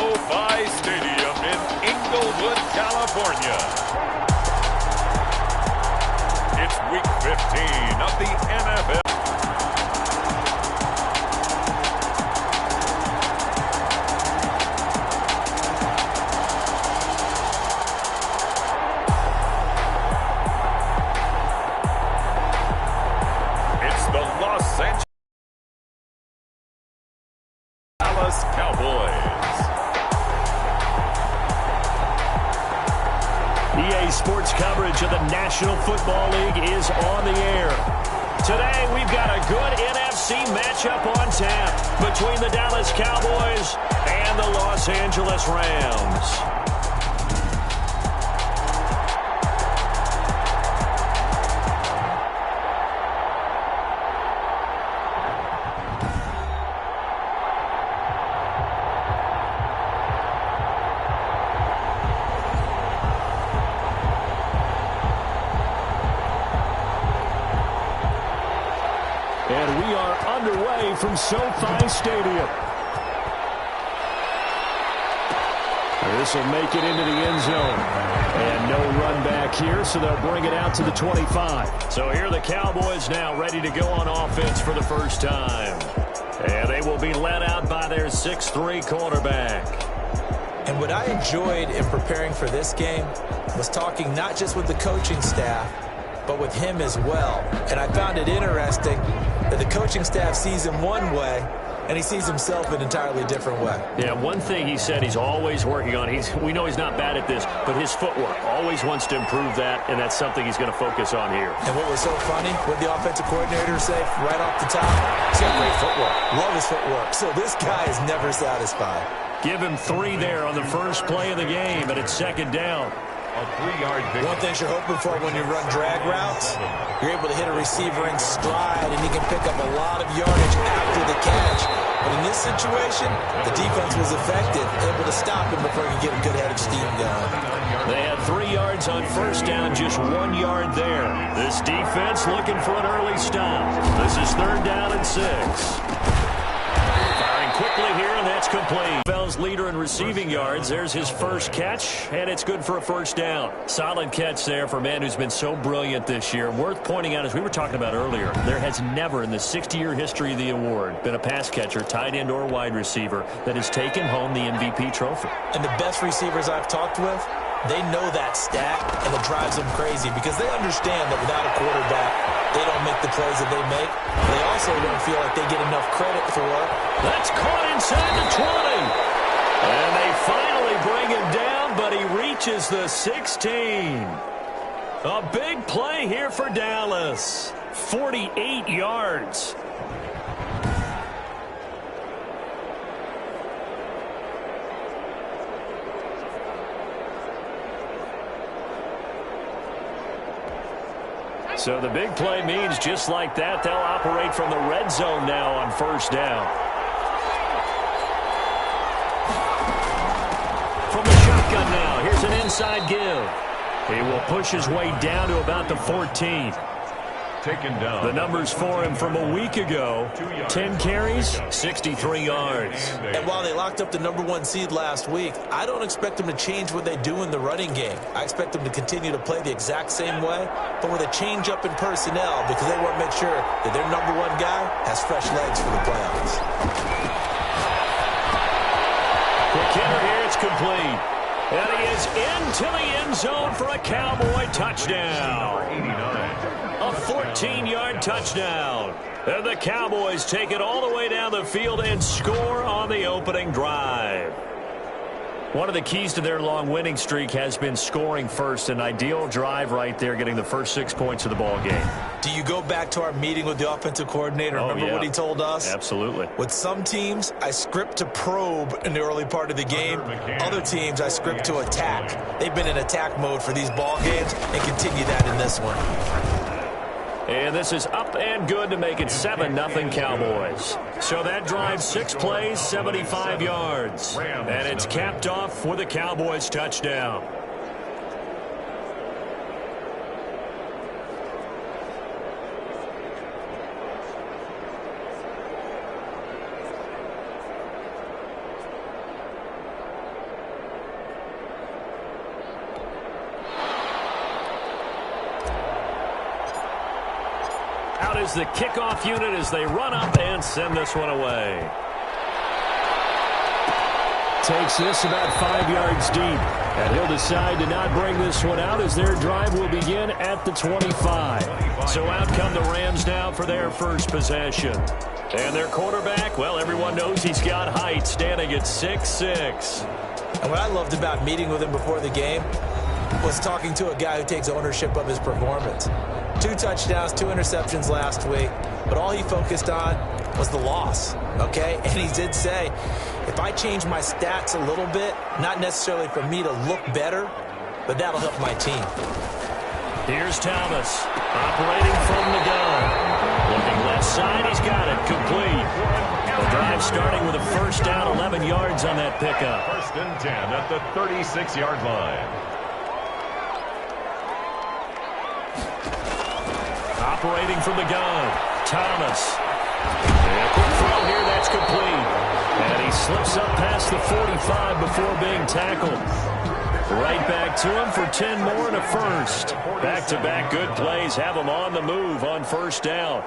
SoFi Stadium in Inglewood, California. It's Week 15 of the NFL. It's the Los Angeles Cowboys. EA Sports coverage of the National Football League is on the air. Today, we've got a good NFC matchup on tap between the Dallas Cowboys and the Los Angeles Rams. And we are underway from SoFi Stadium. This will make it into the end zone. And no run back here, so they'll bring it out to the 25. So here are the Cowboys now ready to go on offense for the first time. And they will be led out by their 6'3" quarterback. And what I enjoyed in preparing for this game was talking not just with the coaching staff, but with him as well. And I found it interesting that the coaching staff sees him one way, and he sees himself an entirely different way. Yeah, one thing he said he's always working on, we know he's not bad at this, but his footwork, always wants to improve that, and that's something he's going to focus on here. And what was so funny, what the offensive coordinator say right off the top, he's got great footwork, love his footwork. So this guy is never satisfied. Give him 3 there on the first play of the game, and it's second down. A 3-yard victory. One thing you're hoping for when you run drag routes, you're able to hit a receiver in stride, and he can pick up a lot of yardage after the catch. But in this situation, the defense was effective, able to stop him before he could get a good head of steam going. They had 3 yards on first down, just 1 yard there. This defense looking for an early stop. This is 3rd down and 6. Firing quickly here, and that's complete. Bell's leader in receiving yards. There's his first catch, and it's good for a first down. Solid catch there for a man who's been so brilliant this year. Worth pointing out, as we were talking about earlier, there has never in the 60-year history of the award been a pass catcher, tight end, or wide receiver that has taken home the MVP trophy. And the best receivers I've talked with, they know that stat, and it drives them crazy because they understand that without a quarterback, they don't make the plays that they make. They also don't feel like they get enough credit for it. That's caught inside the 20. And they finally bring him down, but he reaches the 16. A big play here for Dallas. 48 yards. So the big play means just like that, they'll operate from the red zone now on first down. From the shotgun now, here's an inside give. He will push his way down to about the 14. Taken down. The numbers for him from a week ago, 10 carries, 63 yards. And while they locked up the #1 seed last week, I don't expect them to change what they do in the running game. I expect them to continue to play the exact same way, but with a change up in personnel because they want to make sure that their #1 guy has fresh legs for the playoffs. Quick hitter here, it's complete. And he is into the end zone for a Cowboy touchdown. A 14-yard touchdown. And the Cowboys take it all the way down the field and score on the opening drive. One of the keys to their long winning streak has been scoring first. An ideal drive right there, getting the first 6 points of the ball game. Do you go back to our meeting with the offensive coordinator? Remember what he told us? Absolutely. With some teams, I script to probe in the early part of the game. Other teams, I script to attack. They've been in attack mode for these ball games and continue that in this one. And this is up and good to make it 7-0 Cowboys. So that drive, 6 plays, 75 yards. And it's capped off with a Cowboys touchdown. out is the kickoff unit as they run up and send this one away. Takes this about 5 yards deep. And he'll decide to not bring this one out as their drive will begin at the 25. So out come the Rams now for their first possession. And their quarterback, well, everyone knows he's got height, standing at 6'6". And what I loved about meeting with him before the game was talking to a guy who takes ownership of his performance. 2 touchdowns, 2 interceptions last week, but all he focused on was the loss, okay? And he did say, if I change my stats a little bit, not necessarily for me to look better, but that'll help my team. Here's Thomas, operating from the gun. Looking left side, he's got it, complete. The drive starting with a first down, 11 yards on that pickup. First and 10 at the 36-yard line. Operating from the gun, Thomas. And a quick throw here, that's complete. And he slips up past the 45 before being tackled. Right back to him for 10 more and a first. Back-to-back good plays have him on the move on first down.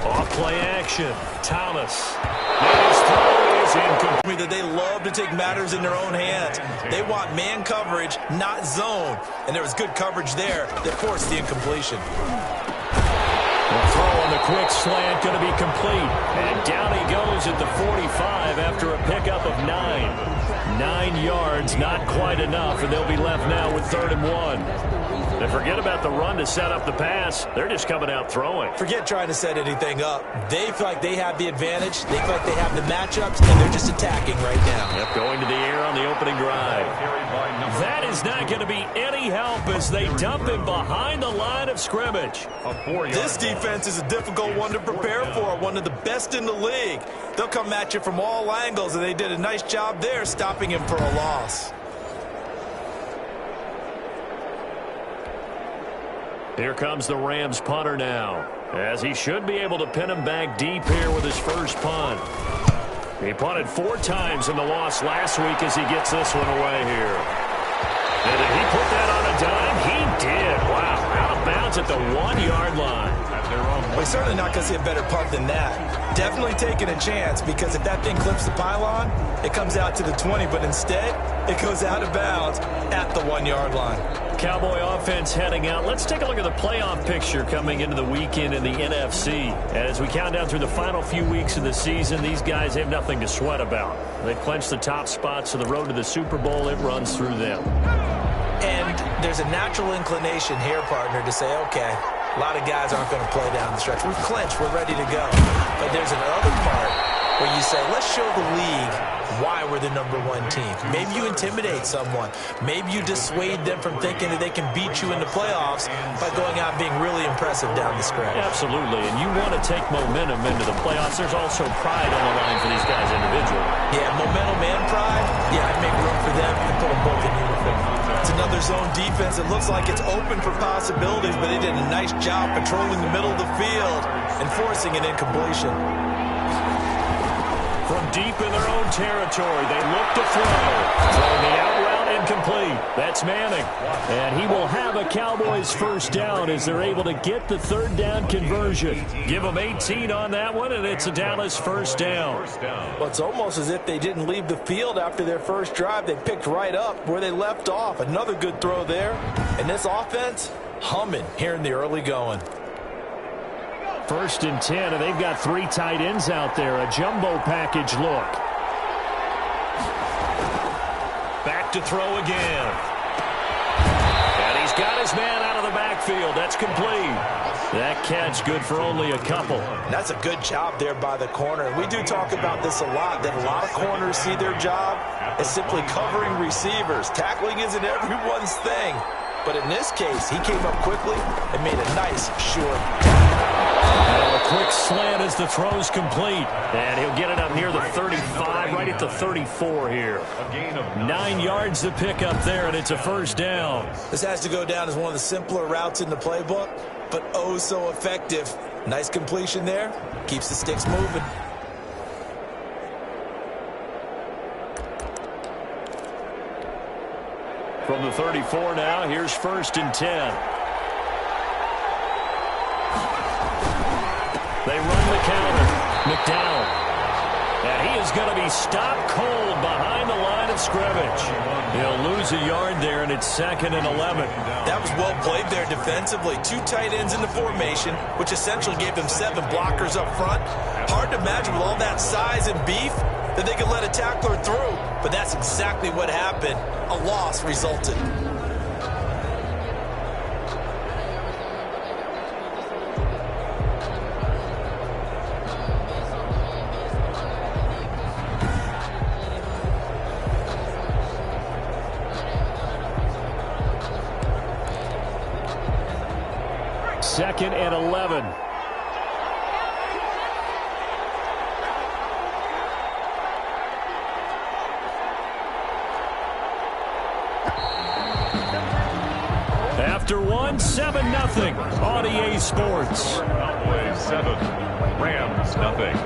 Off play action, Thomas. And his throw is incomplete. That they love to take matters in their own hands. They want man coverage, not zone. And there was good coverage there that forced the incompletion. The throw on the quick slant going to be complete. And down he goes at the 45 after a pickup of 9. 9 yards, not quite enough, and they'll be left now with 3rd and 1. And forget about the run to set up the pass. They're just coming out throwing. Forget trying to set anything up. They feel like they have the advantage. They feel like they have the matchups, and they're just attacking right now. Yep, going to the air on the opening drive. That is not going to be any help as they dump him behind the line of scrimmage. This defense is a difficult one to prepare for, one of the best in the league. They'll come at you from all angles, and they did a nice job there stopping him for a loss. Here comes the Rams punter now, as he should be able to pin him back deep here with his first punt. He punted 4 times in the loss last week as he gets this one away here. And did he put that on a dime? He did. Wow. Out of bounds at the 1-yard line. Well, he's certainly not going to see a better punt than that. Definitely taking a chance, because if that thing clips the pylon, it comes out to the 20, but instead, it goes out of bounds at the 1-yard line. Cowboy offense heading out. Let's take a look at the playoff picture coming into the weekend in the NFC. As we count down through the final few weeks of the season, these guys have nothing to sweat about. They clinch the top spots to the road to the Super Bowl. It runs through them. And there's a natural inclination here, partner, to say, okay, a lot of guys aren't going to play down the stretch. We've clinched. We're ready to go. But there's another part where you say, let's show the league why we're the #1 team. Maybe you intimidate someone. Maybe you dissuade them from thinking that they can beat you in the playoffs by going out and being really impressive down the stretch. Absolutely, and you want to take momentum into the playoffs. There's also pride on the line for these guys individually. Yeah, momentum and pride. Yeah, I'd make room for them and put them both in uniform. It's another zone defense. It looks like it's open for possibilities, but they did a nice job patrolling the middle of the field and forcing an incompletion. From deep in their own territory, they look to throw. Throwing the out route incomplete. That's Manning. And he will have a Cowboys first down as they're able to get the 3rd down conversion. Give them 18 on that one, and it's a Dallas first down. Well, it's almost as if they didn't leave the field after their first drive. They picked right up where they left off. Another good throw there. And this offense, humming here in the early going. 1st and 10, and they've got 3 tight ends out there. A jumbo package look. Back to throw again. And he's got his man out of the backfield. That's complete. That catch good for only a couple. That's a good job there by the corner. We do talk about this a lot, that a lot of corners see their job as simply covering receivers. Tackling isn't everyone's thing. But in this case, he came up quickly and made a nice, short tackle. A quick slant as the throw's complete. And he'll get it up near the 35, right at the 34 here. 9 yards to pick up there, and it's a first down. This has to go down as one of the simpler routes in the playbook, but oh so effective. Nice completion there. Keeps the sticks moving. From the 34 now, here's 1st and 10. They run the counter. McDowell. And he is going to be stopped cold behind the line of scrimmage. He'll lose a yard there, and it's 2nd and 11. That was well played there defensively. 2 tight ends in the formation, which essentially gave them 7 blockers up front. Hard to imagine with all that size and beef that they could let a tackler through. But that's exactly what happened. A loss resulted. Second and 11. After 7-0 on EA Sports. Cowboys 7, Rams nothing.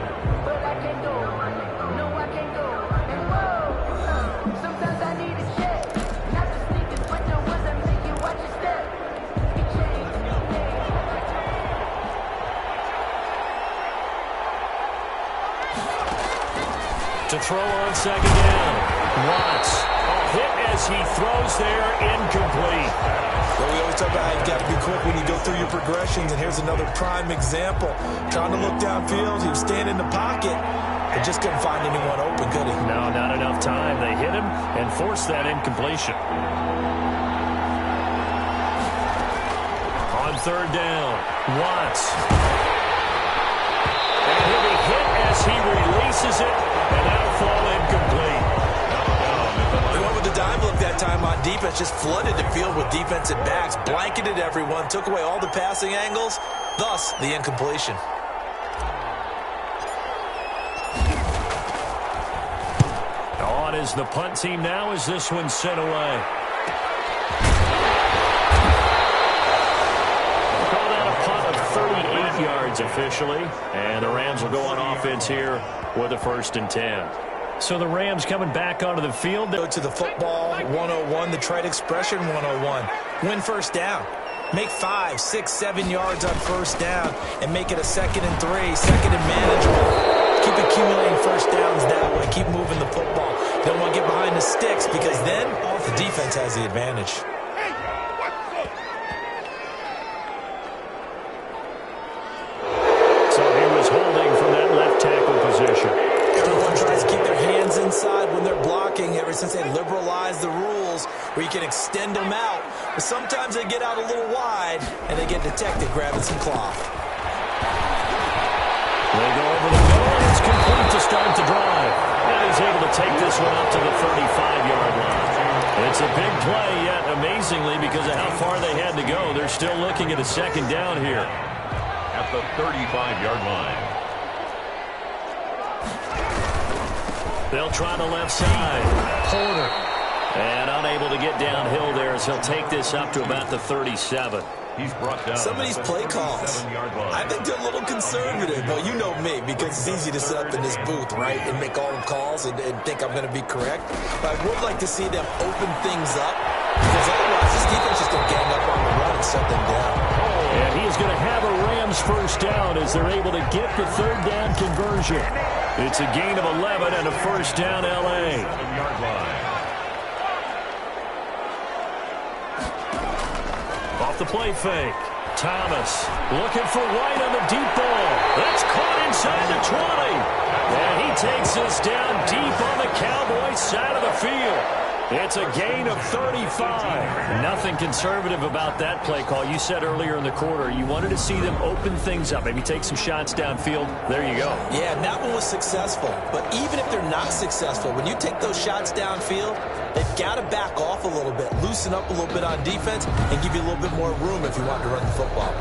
To throw on 2nd down. Watts. A hit as he throws there, incomplete. Well, we always talk about how you've got to be quick when you go through your progressions, and here's another prime example. Trying to look downfield, he was standing in the pocket, but just couldn't find anyone open, could he? No, not enough time. They hit him and forced that incompletion. On 3rd down, Watts. And he'll be hit as he releases it, and that'll fall incomplete. They went with the dime look that time on defense, just flooded the field with defensive backs, blanketed everyone, took away all the passing angles, thus the incompletion. On is the punt team now as this one's sent away. Called out a punt of 38 yards officially, and the Rams will go on offense here with a 1st and 10. So the Rams coming back onto the field. Go to the football 101, the trade expression 101. Win 1st down. Make 5, 6, 7 yards on 1st down and make it a 2nd and 3, 2nd and manageable. Keep accumulating 1st downs that way. Keep moving the football. Don't want to get behind the sticks because then the defense has the advantage. So he was holding from that left tackle position. Everyone tries to keep their hands inside when they're blocking ever since they liberalized the rules where you can extend them out. But sometimes they get out a little wide and they get detected grabbing some cloth. They go over the middle, and it's complete to start the drive. And he's able to take this one up to the 35-yard line. It's a big play, yet amazingly, because of how far they had to go, they're still looking at a 2nd down here. At the 35-yard line. They'll try the left side. Porter. And unable to get downhill there as he'll take this up to about the 37. He's brought down. Some of these play calls, I think they're a little conservative. Well, you know me, because it's easy to sit up in this booth, right, and make all the calls and think I'm going to be correct. But I would like to see them open things up, because otherwise this defense is going to gang up on the run and shut them down. And he is going to have a Rams 1st down as they're able to get the 3rd down conversion. It's a gain of 11 and a 1st down L.A. 7-yard line. Off the play fake. Thomas looking for White on the deep ball. That's caught inside the 20. And he takes us down deep on the Cowboys side of the field. It's a gain of 35. Nothing conservative about that play call. You said earlier in the quarter you wanted to see them open things up, maybe take some shots downfield. There you go. Yeah, and that one was successful. But even if they're not successful, when you take those shots downfield, they've got to back off a little bit, loosen up a little bit on defense, and give you a little bit more room if you want to run the football.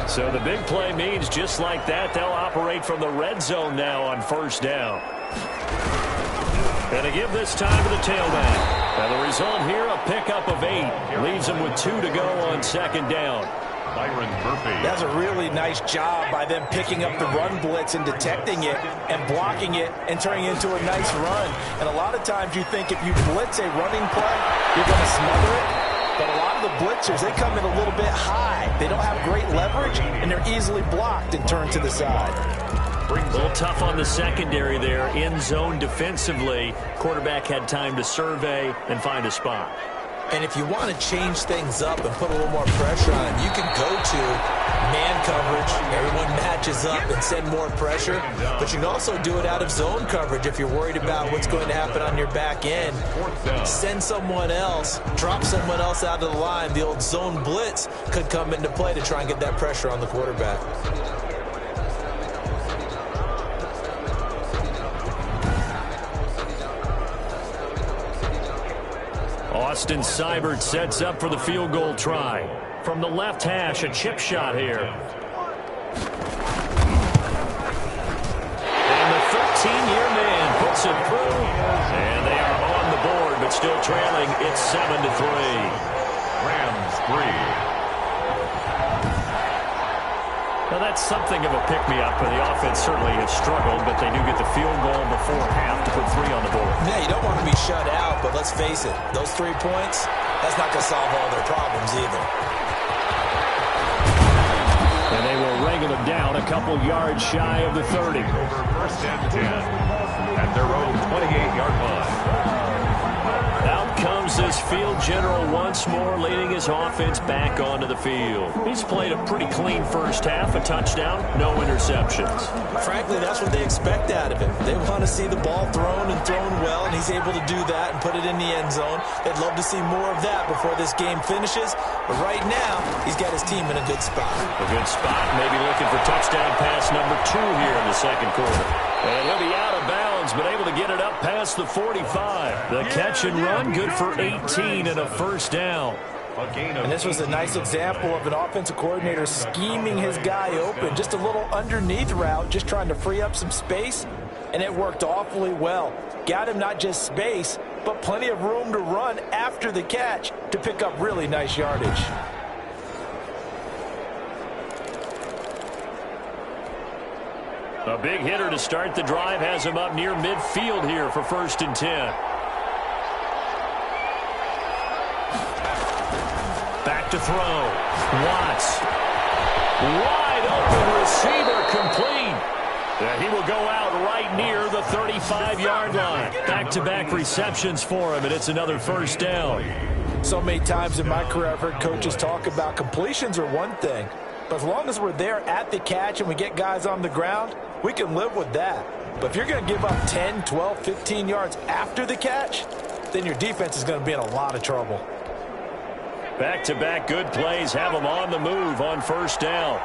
So the big play means just like that, they'll operate from the red zone now on 1st down. And to give this time to the tailback. And the result here, a pickup of 8. Leaves them with 2 to go on 2nd down. Byron Murphy. That's a really nice job by them picking up the run blitz and detecting it and blocking it and turning it into a nice run. And a lot of times you think if you blitz a running play, you're going to smother it. But a lot lot of the blitzers, they come in a little bit high. They don't have great leverage, and they're easily blocked and turned to the side. A little tough on the secondary there. In zone defensively. Quarterback had time to survey and find a spot. And if you want to change things up and put a little more pressure on him, you can go to man coverage. Everyone matches up and send more pressure. But you can also do it out of zone coverage if you're worried about what's going to happen on your back end. Send someone else, drop someone else out of the line. The old zone blitz could come into play to try and get that pressure on the quarterback. Austin Seibert sets up for the field goal try. From the left hash, a chip shot here. And the 13-year man puts it through. And they are on the board, but still trailing. It's 7-3. Rams 3. Now, that's something of a pick-me-up, and the offense certainly has struggled, but they do get the field goal before half to put 3 on the board. Yeah, you don't want to be shut out, but let's face it, those 3 points, that's not going to solve all their problems either. And they will wrangle them down a couple yards shy of the 30. Over first and 10 at their own 28-yard line. Out comes this field general once more, leading his offense back onto the field. He's played a pretty clean first half, a touchdown, no interceptions. Frankly, that's what they expect out of him. They want to see the ball thrown and thrown well, and he's able to do that and put it in the end zone. They'd love to see more of that before this game finishes. But right now, he's got his team in a good spot. A good spot, maybe looking for touchdown pass number 2 here in the second quarter. And he'll be out of bounds, but able to get it up past the 45. The catch and run, good for 18 and a first down. And this was a nice example of an offensive coordinator scheming his guy open. Just a little underneath route, just trying to free up some space, and it worked awfully well. Got him not just space, but plenty of room to run after the catch to pick up really nice yardage. A big hitter to start the drive has him up near midfield here for first and 10. Back to throw. Watts. Wide open receiver complete. He will go out right near the 35-yard line. Back-to-back receptions for him, and it's another first down. So many times in my career I've heard coaches talk about completions are one thing, but as long as we're there at the catch and we get guys on the ground, we can live with that. But if you're going to give up 10, 12, 15 yards after the catch, then your defense is going to be in a lot of trouble. Back-to-back good plays have them on the move on first down.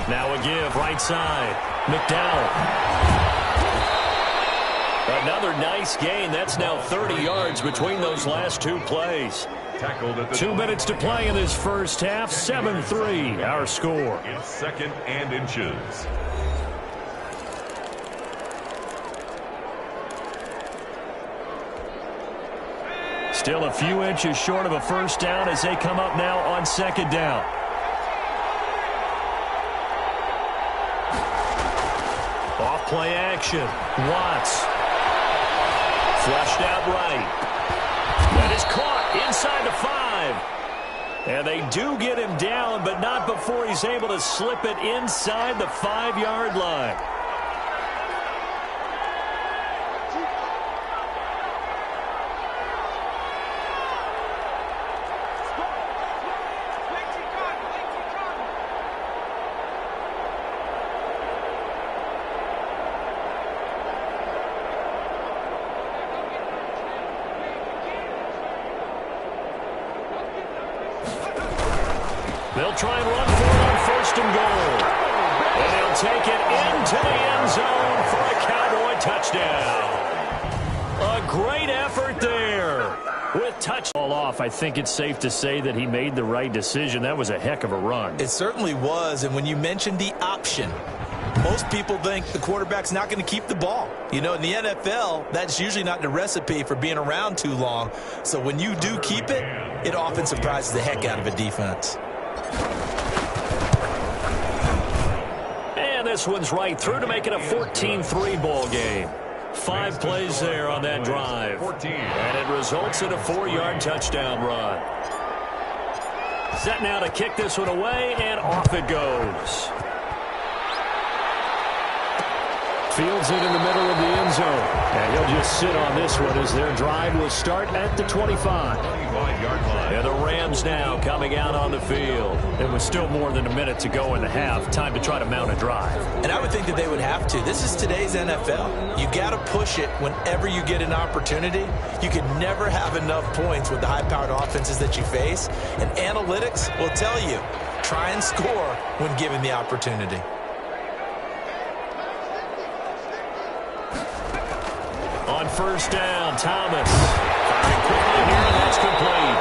Now a give right side. McDowell. Another nice gain. That's now 30 yards between those last 2 plays. 2 minutes to play in this first half. 7-3 our score. It's second and inches. Still a few inches short of a first down as they come up now on second down. Off play action. Watts. Flushed out right. That is caught inside the 5. And they do get him down, but not before he's able to slip it inside the 5-yard line. They'll try and run for it on first and goal. And they'll take it into the end zone for a Cowboy touchdown. A great effort there. With touch ball off, I think it's safe to say that he made the right decision. That was a heck of a run. It certainly was, and when you mentioned the option, most people think the quarterback's not going to keep the ball. You know, in the NFL, that's usually not the recipe for being around too long. So when you do keep it, it often surprises the heck out of a defense. And this one's right through to make it a 14-3 ball game. 5 plays there on that drive. 14. And it results in a 4-yard touchdown run. Set now to kick this one away, and off it goes. Fields it in the middle of the end zone. And he'll just sit on this one as their drive will start at the 25. 25-yard line. And the Rams now coming out on the field. It was still more than a minute to go in the half. Time to try to mount a drive. And I would think that they would have to. This is today's NFL. You got to push it whenever you get an opportunity. You can never have enough points with the high-powered offenses that you face. And analytics will tell you, try and score when given the opportunity. On first down, Thomas. Firing quickly here, and that's complete.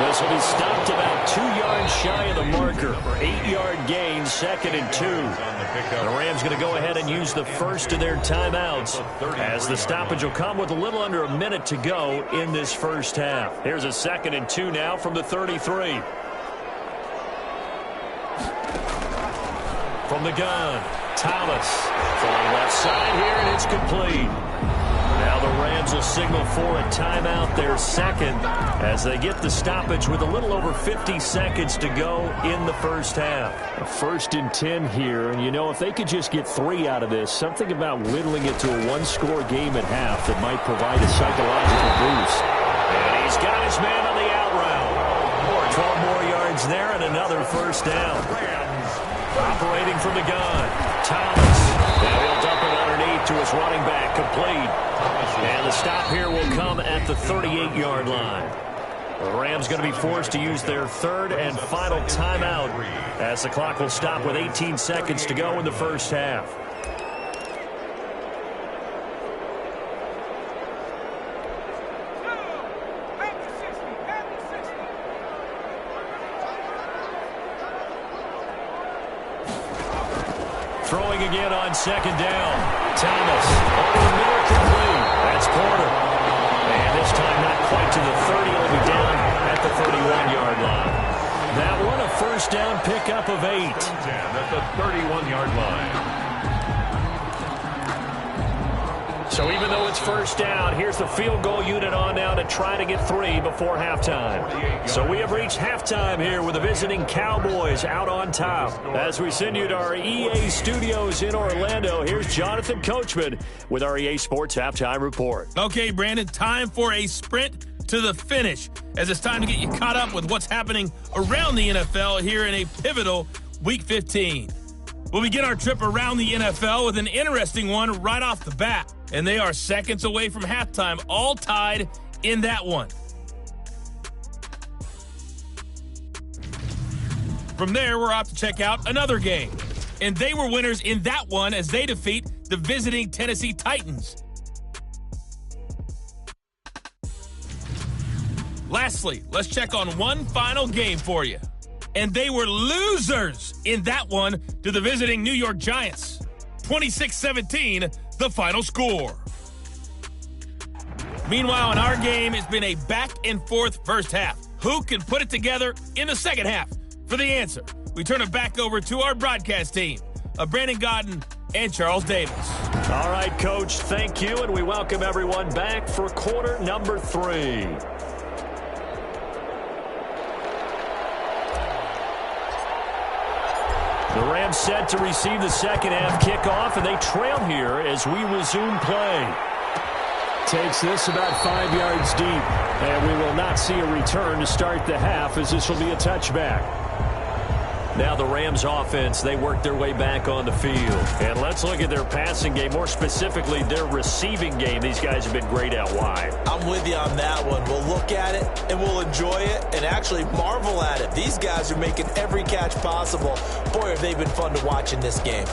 This will be stopped about 2 yards shy of the marker for 8-yard gain, 2nd and 2. The Rams going to go ahead and use the first of their timeouts as the stoppage will come with a little under a minute to go in this first half. Here's a 2nd and 2 now from the 33. From the gun, Thomas. Falling left side here, and it's complete. Now the Rams will signal for a timeout, their second, as they get the stoppage with a little over 50 seconds to go in the first half. A 1st and 10 here, and you know, if they could just get 3 out of this, something about whittling it to a 1-score game at half that might provide a psychological boost. And he's got his man on the out route. 12 more yards there and another first down. Operating from the gun, Thomas. Now he'll dump it underneath to his running back, complete. And the stop here will come at the 38-yard line. The Rams going to be forced to use their 3rd and final timeout as the clock will stop with 18 seconds to go in the first half. Throwing again on 2nd down. Thomas over the middle, complete. That's Porter. And this time not quite to the 30. It'll be down at the 31-yard line. That one a first down pickup of 8. At the 31-yard line. So even though it's first down, here's the field goal unit on now to try to get 3 before halftime. So we have reached halftime here with the visiting Cowboys out on top. As we send you to our EA studios in Orlando, here's Jonathan Coachman with our EA Sports Halftime Report. Okay, Brandon, time for a sprint to the finish, as it's time to get you caught up with what's happening around the NFL here in a pivotal Week 15. We'll begin our trip around the NFL with an interesting one right off the bat. And they are seconds away from halftime, all tied in that one. From there, we're off to check out another game. And they were winners in that one as they defeat the visiting Tennessee Titans. Lastly, let's check on one final game for you. And they were losers in that one to the visiting New York Giants. 26-17, the final score. Meanwhile, in our game, it's been a back-and-forth first half. Who can put it together in the second half? For the answer, we turn it back over to our broadcast team of Brandon Godden and Charles Davis. All right, Coach, thank you, and we welcome everyone back for quarter number 3. The Rams set to receive the second half kickoff, and they trail here as we resume play. Takes this about 5 yards deep, and we will not see a return to start the half as this will be a touchback. Now the Rams offense, they work their way back on the field. And let's look at their passing game, more specifically their receiving game. These guys have been great out wide. I'm with you on that one. We'll look at it, and we'll enjoy it, and actually marvel at it. These guys are making every catch possible. Boy, have they been fun to watch in this game.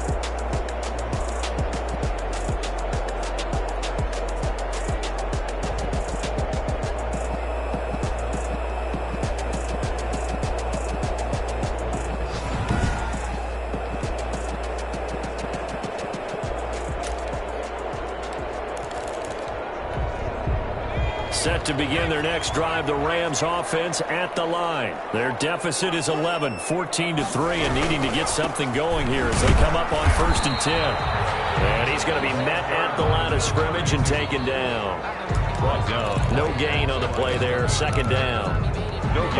Set to begin their next drive, the Rams offense at the line. Their deficit is 11, 14-3, and needing to get something going here as they come up on 1st and 10. And he's going to be met at the line of scrimmage and taken down. Brought down. No gain on the play there, 2nd down.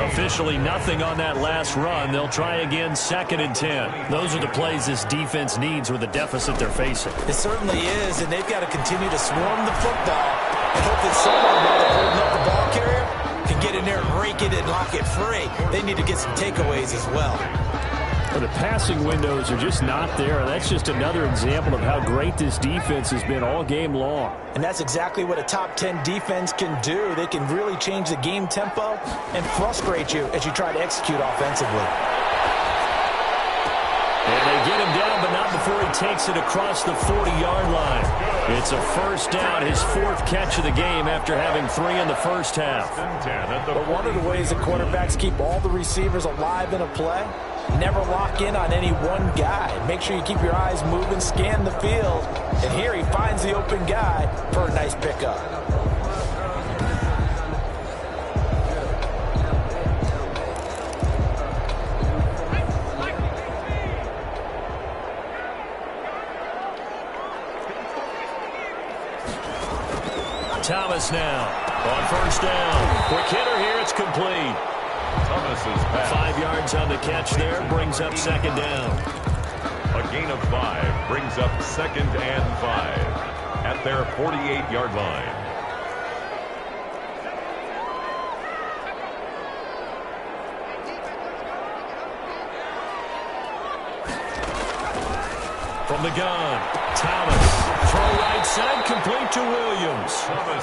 Officially nothing on that last run. They'll try again, 2nd and 10. Those are the plays this defense needs with the deficit they're facing. It certainly is, and they've got to continue to swarm the football and hope that someone, while they're holding up the ball carrier, can get in there and rake it and lock it free. They need to get some takeaways as well. Well, the passing windows are just not there. That's just another example of how great this defense has been all game long. And that's exactly what a top 10 defense can do. They can really change the game tempo and frustrate you as you try to execute offensively. And they get him down, but not before he takes it across the 40-yard line. It's a 1st down, his 4th catch of the game after having 3 in the first half. But one of the ways that quarterbacks keep all the receivers alive in a play, never lock in on any one guy. Make sure you keep your eyes moving, scan the field. And here he finds the open guy for a nice pickup. Thomas now on 1st down. Quick hitter here, it's complete. Thomas's pass. 5 yards on the catch there, brings up 2nd down. A gain of 5 brings up 2nd and 5 at their 48-yard line. From the gun, Thomas. Throw right side, complete to Williams.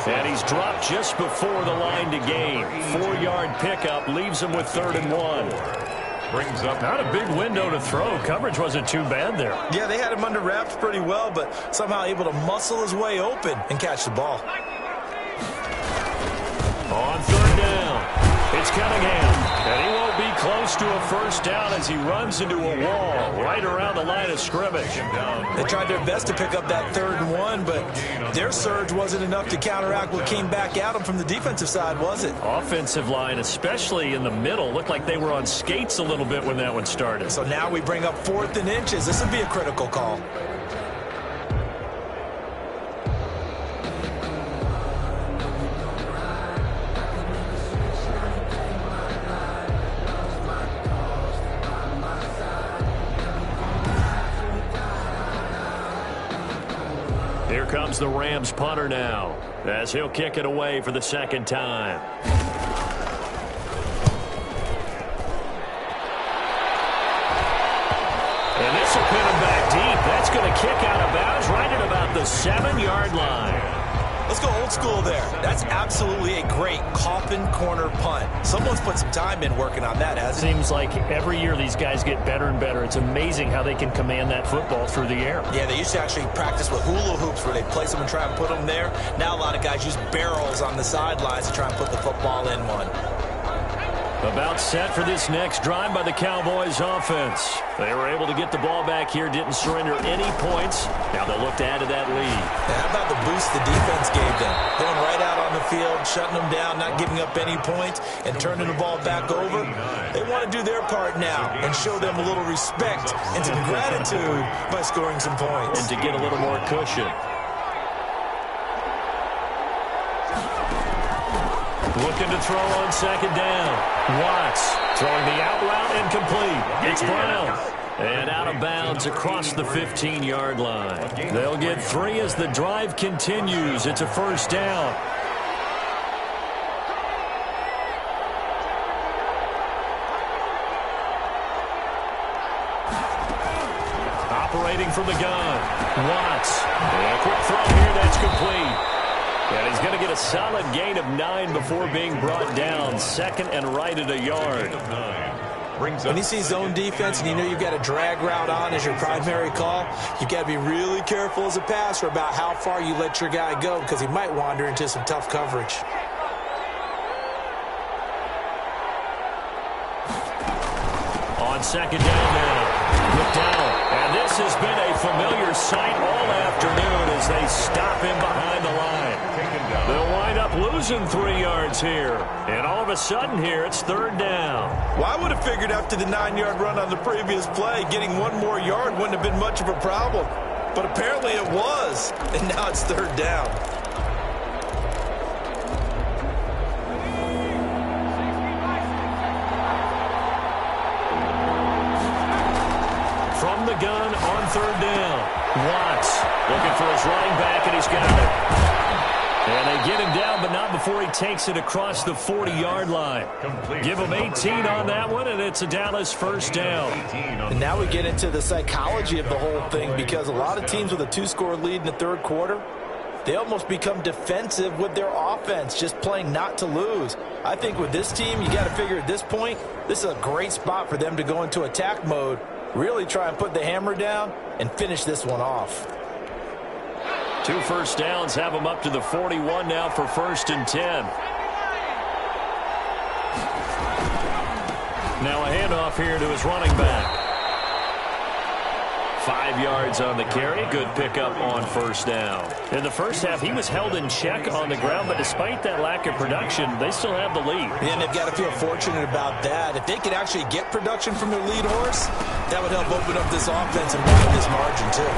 And he's dropped just before the line to gain. 4-yard pickup leaves him with 3rd and 1. Brings up. Not a big window to throw. Coverage wasn't too bad there. Yeah, they had him under wraps pretty well, but somehow able to muscle his way open and catch the ball. On 3rd down, it's Cunningham. And he won't be close to a 1st down as he runs into a wall right around the line of scrimmage. They tried their best to pick up that 3rd and 1, but their surge wasn't enough to counteract what came back at them from the defensive side, was it? Offensive line, especially in the middle, looked like they were on skates a little bit when that one started. So now we bring up 4th and inches. This would be a critical call. Here comes the Rams punter now, as he'll kick it away for the 2nd time. And this will pin him back deep. That's going to kick out of bounds right at about the 7-yard line. Let's go old school there. That's absolutely a great coffin corner punt. Someone's put some time in working on that, hasn't it? Seems like every year these guys get better and better. It's amazing how they can command that football through the air. Yeah, they used to actually practice with hula hoops where they place them and try and put them there. Now a lot of guys use barrels on the sidelines to try and put the football in one. About set for this next drive by the Cowboys offense. They were able to get the ball back here, didn't surrender any points. Now they'll look to add to that lead. Now, how about the boost the defense gave them? Going right out on the field, shutting them down, not giving up any points, and turning the ball back over. They want to do their part now and show them a little respect and some gratitude by scoring some points. And to get a little more cushion. Looking to throw on 2nd down. Watts throwing the out route incomplete. It's Brown. And out of bounds across the 15-yard line. They'll get 3 as the drive continues. It's a 1st down. Operating from the gun. Watts. And a quick throw here. That's complete. And he's going to get a solid gain of 9 before being brought down. 2nd and right at a yard. When you see zone defense and you know you've got a drag route on as your primary call, you've got to be really careful as a passer about how far you let your guy go because he might wander into some tough coverage. On 2nd down now. Look down. And this has been a familiar sight all afternoon as they stop him behind the line. They'll wind up losing 3 yards here. And all of a sudden here, it's third down. Well, I would have figured after the 9-yard run on the previous play, getting 1 more yard wouldn't have been much of a problem. But apparently it was, and now it's third down. From the gun on third down. Watts looking for his running back, and he's got it. And they get him down, but not before he takes it across the 40-yard line. Give him 18 on that one, and it's a Dallas first down. And now we get into the psychology of the whole thing, because a lot of teams with a 2-score lead in the third quarter, they almost become defensive with their offense, just playing not to lose. I think with this team, you got to figure at this point, this is a great spot for them to go into attack mode, really try and put the hammer down and finish this one off. 2 first downs have them up to the 41 now for 1st and 10. Now a handoff here to his running back. 5 yards on the carry. Good pickup on first down. In the first half, he was held in check on the ground, but despite that lack of production, they still have the lead. And they've got to feel fortunate about that. If they could actually get production from their lead horse, that would help open up this offense and widen this margin too.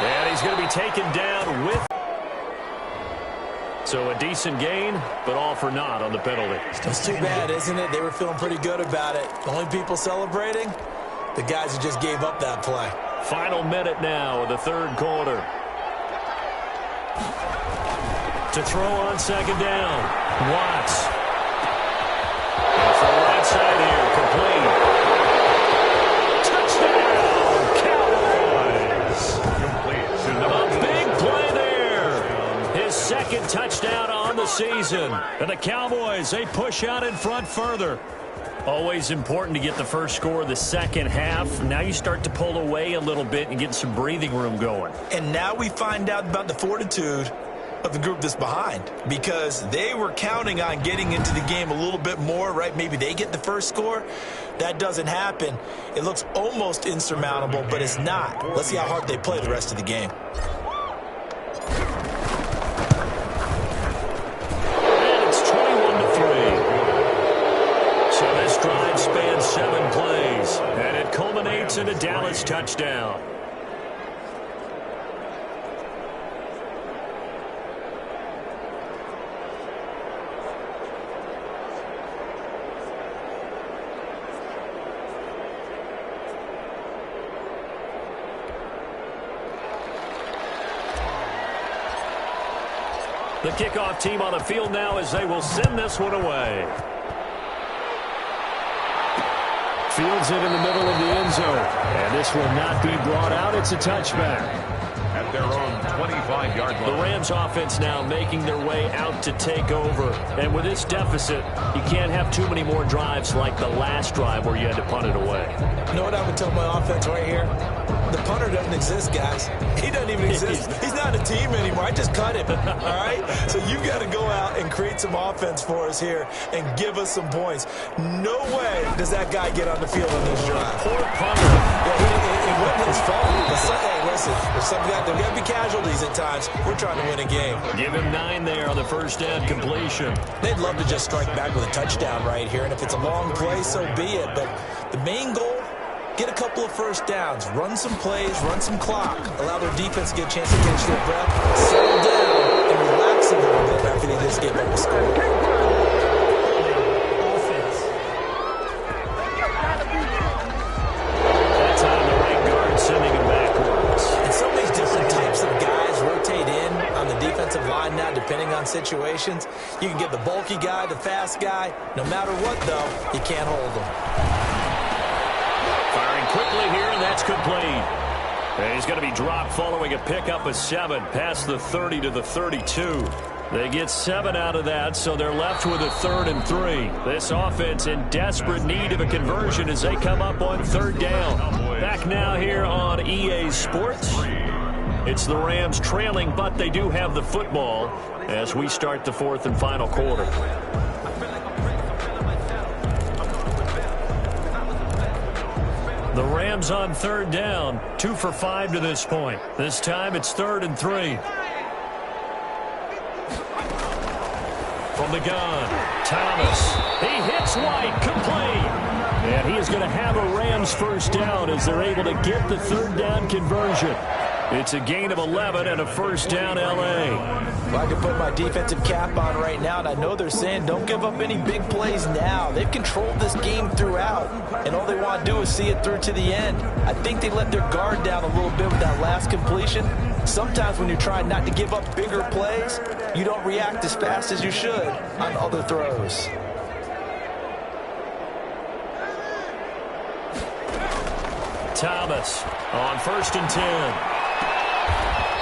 And he's going to be taken down with. So a decent gain, but all for naught on the penalty. It's too bad, isn't it? They were feeling pretty good about it. The only people celebrating, the guys who just gave up that play. Final minute now of the third quarter. To throw on second down. Watts. Off the right side here, complete. Touchdown, Cowboys. A big play there. His second touchdown on the season. And the Cowboys, they push out in front further. Always important to get the first score of the second half. Now you start to pull away a little bit and get some breathing room going. And now we find out about the fortitude of the group that's behind, because they were counting on getting into the game a little bit more, right? Maybe they get the first score. That doesn't happen. It looks almost insurmountable, but it's not. Let's see how hard they play the rest of the game. And it's 21-3. So this drive spans 7 plays, and it culminates in a Dallas touchdown. The kickoff team on the field now as they will send this one away. Fields it in the middle of the end zone. And this will not be brought out. It's a touchback. At their own 25-yard line. The Rams offense now making their way out to take over. And with this deficit, you can't have too many more drives like the last drive where you had to punt it away. You know what I would tell my offense right here? The punter doesn't exist, guys. He doesn't even exist. He's not a team anymore. I just cut him, all right? So you've got to go out and create some offense for us here and give us some points. No way does that guy get on the field on this drive. Poor punter. It wasn't his fault. Hey, listen, there's got to be casualties at times. We're trying to win a game. Give him 9 there on the first down completion. They'd love to just strike back with a touchdown right here, and if it's a long play, so be it. But the main goal, get a couple of first downs, run some plays, run some clock, allow their defense to get a chance to catch their breath, settle down, and relax a little bit after they just gave up a score. That time the right guard sending him backwards. And so many different types of guys rotate in on the defensive line now, depending on situations. You can get the bulky guy, the fast guy. No matter what, though, you can't hold them. Firing quickly here, and that's complete. And he's going to be dropped following a pickup of 7 past the 30 to the 32. They get 7 out of that, so they're left with a 3rd and 3. This offense in desperate need of a conversion as they come up on 3rd down. Back now here on EA Sports. It's the Rams trailing, but they do have the football as we start the 4th and final quarter. The Rams on 3rd down, 2 for 5 to this point. This time it's 3rd and 3. from the gun. Thomas. He hits White. Complete. And he is going to have a Rams first down as they're able to get the third down conversion. It's a gain of 11 and a first down, L.A. Well, I can put my defensive cap on right now, and I know they're saying don't give up any big plays now. They've controlled this game throughout, and all they want to do is see it through to the end. I think they let their guard down a little bit with that last completion. Sometimes when you're trying not to give up bigger plays, you don't react as fast as you should on other throws. Thomas on 1st and 10.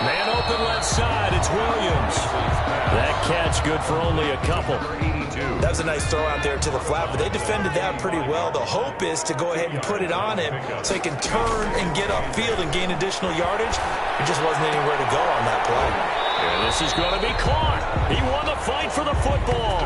Man open left side, it's Williams. That catch good for only a couple. That was a nice throw out there to the flat, but they defended that pretty well. The hope is to go ahead and put it on him so he can turn and get upfield and gain additional yardage. There just wasn't anywhere to go on that play. And this is going to be caught. He won the fight for the football.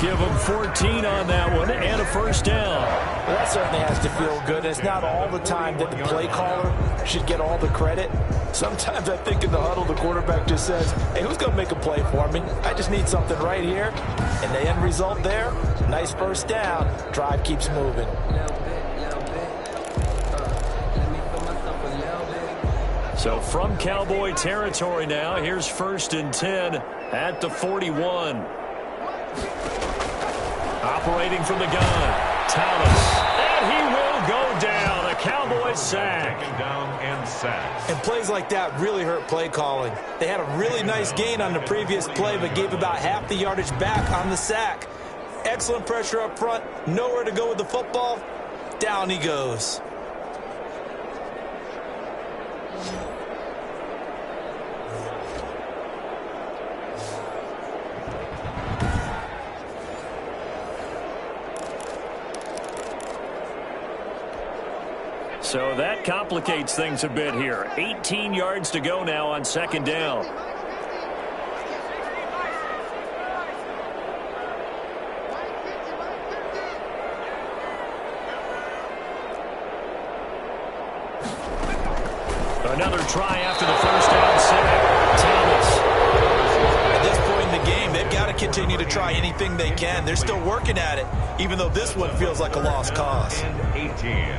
Give him 14 on that one and a first down. Well, that certainly has to feel good. It's not all the time that the play caller should get all the credit. Sometimes I think in the huddle, the quarterback just says, hey, who's going to make a play for me? I just need something right here. And the end result there, nice first down. Drive keeps moving. So from Cowboy territory now, here's 1st and 10 at the 41. Operating from the gun, Thomas. And he will go down. A Cowboy sack. And plays like that really hurt play calling. They had a really nice gain on the previous play, but gave about half the yardage back on the sack. Excellent pressure up front. Nowhere to go with the football. Down he goes. So that complicates things a bit here. 18 yards to go now on 2nd down. Another try after the first down sack. Thomas. At this point in the game, they've got to continue to try anything they can. They're still working at it, even though this one feels like a lost cause. 18.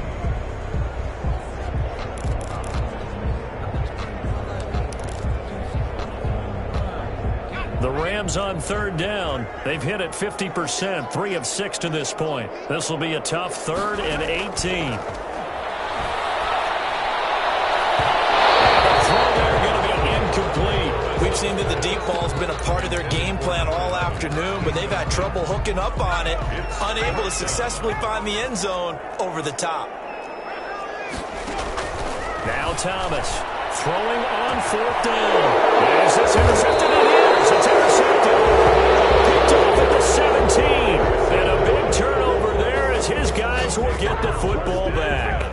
The Rams on 3rd down. They've hit it 50%, 3 of 6 to this point. This will be a tough 3rd and 18. The throw there going to be incomplete. We've seen that the deep ball's been a part of their game plan all afternoon, but they've had trouble hooking up on it, unable to successfully find the end zone over the top. Now Thomas throwing on 4th down. Is this intercepted? It is. It's intercepted. Picked off at the 17. And a big turnover there as his guys will get the football back.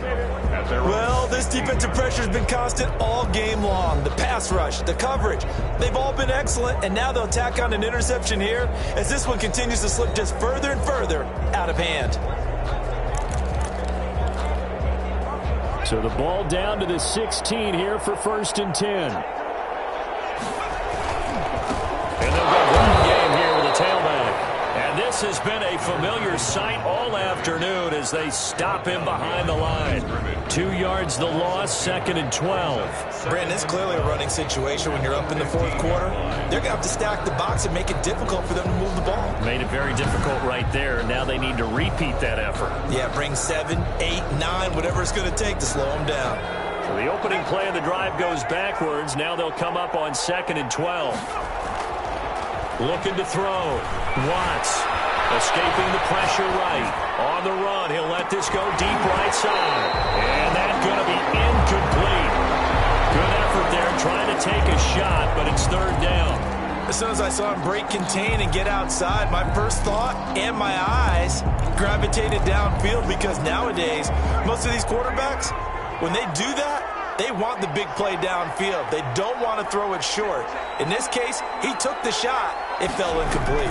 Well, this defensive pressure has been constant all game long. The pass rush, the coverage, they've all been excellent, and now they'll tack on an interception here as this one continues to slip just further and further out of hand. So the ball down to the 16 here for 1st and 10. And they'll go run game here with a tailback. And this has been a familiar sight all afternoon as they stop him behind the line. 2 yards the loss, 2nd and 12. Brandon, it's clearly a running situation when you're up in the 4th quarter. They're going to have to stack the box and make it difficult for them to move the ball. Made it very difficult right there. Now they need to repeat that effort. Yeah, bring 7, 8, 9, whatever it's going to take to slow them down. So the opening play of the drive goes backwards. Now they'll come up on 2nd and 12. Looking to throw. Watts escaping the pressure right. On the run, he'll let this go deep right side. And that's going to be incomplete. Good effort there trying to take a shot, but it's 3rd down. As soon as I saw him break contain and get outside, my first thought and my eyes gravitated downfield because nowadays, most of these quarterbacks, when they do that, they want the big play downfield. They don't want to throw it short. In this case, he took the shot. It fell incomplete.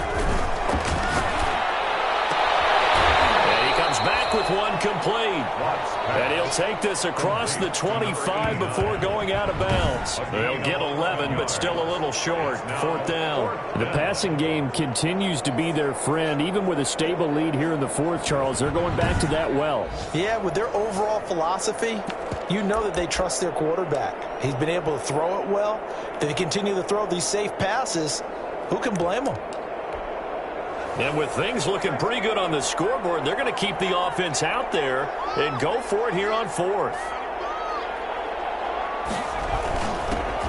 And he comes back back with one complete. And he'll take this across the 25 before going out of bounds. They'll get 11, but still a little short. 4th down. The passing game continues to be their friend. Even with a stable lead here in the 4th, Charles, they're going back to that well. Yeah, with their overall philosophy, you know that they trust their quarterback. He's been able to throw it well. If they continue to throw these safe passes, who can blame them? And with things looking pretty good on the scoreboard, they're going to keep the offense out there and go for it here on 4th.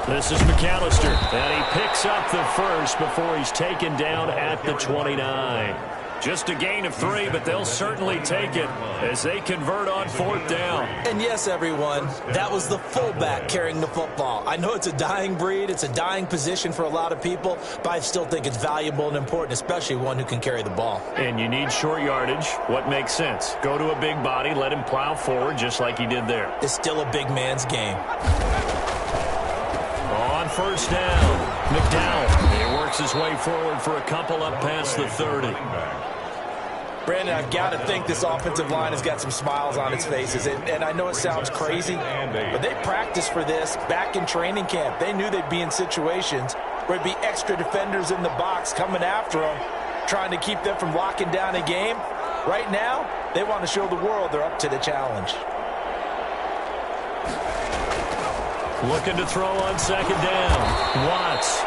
This is McAllister, and he picks up the first before he's taken down at the 29. Just a gain of 3, but they'll certainly take it as they convert on 4th down. And yes, everyone, that was the fullback carrying the football. I know it's a dying breed, it's a dying position for a lot of people, but I still think it's valuable and important, especially one who can carry the ball. And you need short yardage. What makes sense? Go to a big body, let him plow forward just like he did there. It's still a big man's game. On 1st down, McDowell. He works his way forward for a couple up past the 30. Brandon, I've got to think this offensive line has got some smiles on its faces. And I know it sounds crazy, but they practiced for this back in training camp. They knew they'd be in situations where there'd be extra defenders in the box coming after them, trying to keep them from locking down a game. Right now, they want to show the world they're up to the challenge. Looking to throw on 2nd down. Watts.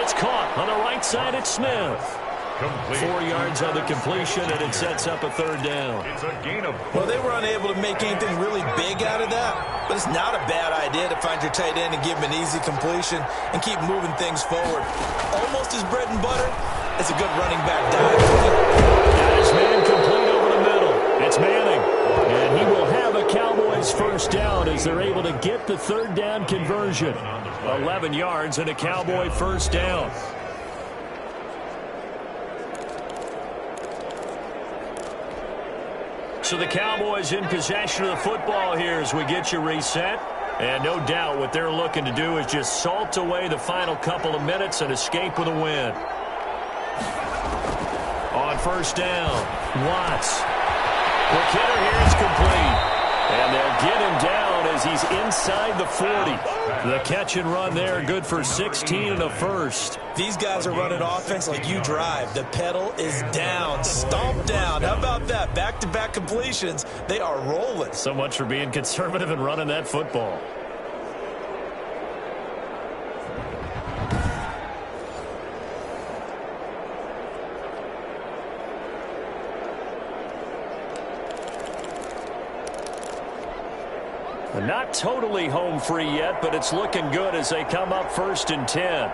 It's caught on the right side. It's Smith. 4 yards on the completion, and it sets up a 3rd down. It's a gain of. Well, they were unable to make anything really big out of that, but it's not a bad idea to find your tight end and give him an easy completion and keep moving things forward. Almost his bread and butter. It's a good running back dive. That is man complete over the middle. It's Manning, and he will have a Cowboys 1st down as they're able to get the 3rd down conversion. 11 yards and a Cowboy 1st down. So the Cowboys in possession of the football here as we get you reset. And no doubt what they're looking to do is just salt away the final couple of minutes and escape with a win. On 1st down, Watts. The hitter here is complete. And they'll get him down as he's inside the 40. The catch and run there, good for 16 and a 1st. These guys are running offense like you drive. The pedal is down, stomp down. How about that? Back-to-back completions. They are rolling. So much for being conservative and running that football. Not totally home free yet, but it's looking good as they come up 1st and 10.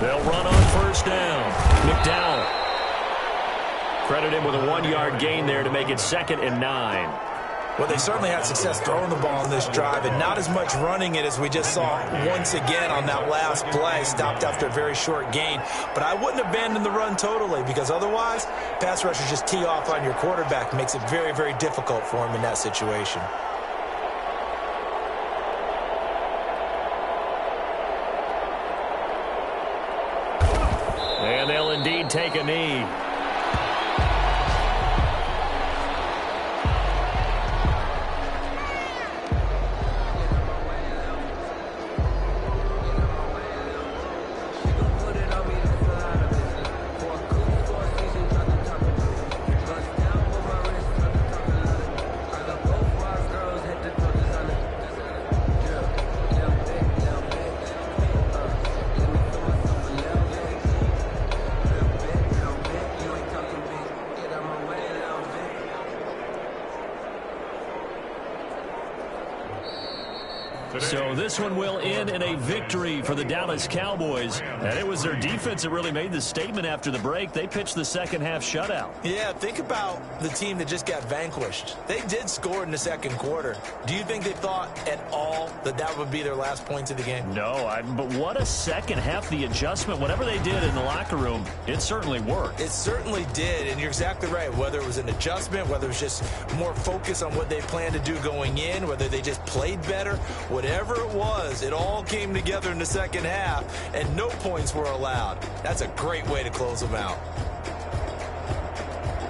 They'll run on 1st down. McDowell. Credit him with a 1-yard gain there to make it 2nd and 9. Well, they certainly had success throwing the ball in this drive and not as much running it as we just saw once again on that last play. Stopped after a very short gain. But I wouldn't abandon the run totally because otherwise, pass rushers just tee off on your quarterback. Makes it very, very difficult for him in that situation. And they'll indeed take a knee. So this one will end in a victory for the Dallas Cowboys. And it was their defense that really made the statement after the break. They pitched the second-half shutout. Yeah, think about the team that just got vanquished. They did score in the second quarter. Do you think they thought at all that that would be their last points of the game? No, but what a second half. The adjustment, whatever they did in the locker room, it certainly worked. It certainly did, and you're exactly right. Whether it was an adjustment, whether it was just more focus on what they planned to do going in, whether they just played better, whatever it was, it all came together in the second half, and no points were allowed. That's a great way to close them out.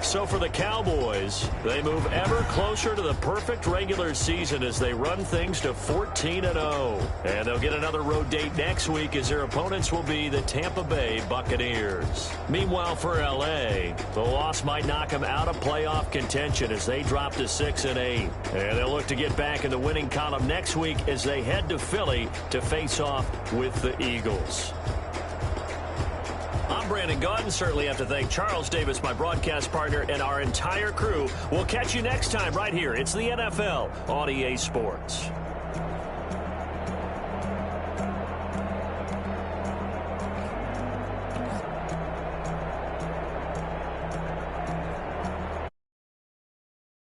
So for the Cowboys, they move ever closer to the perfect regular season as they run things to 14-0. And they'll get another road date next week as their opponents will be the Tampa Bay Buccaneers. Meanwhile, for L.A., the loss might knock them out of playoff contention as they drop to 6-8. And they'll look to get back in the winning column next week as they head to Philly to face off with the Eagles. I'm Brandon Gaudin. Certainly have to thank Charles Davis, my broadcast partner, and our entire crew. We'll catch you next time right here. It's the NFL on EA Sports.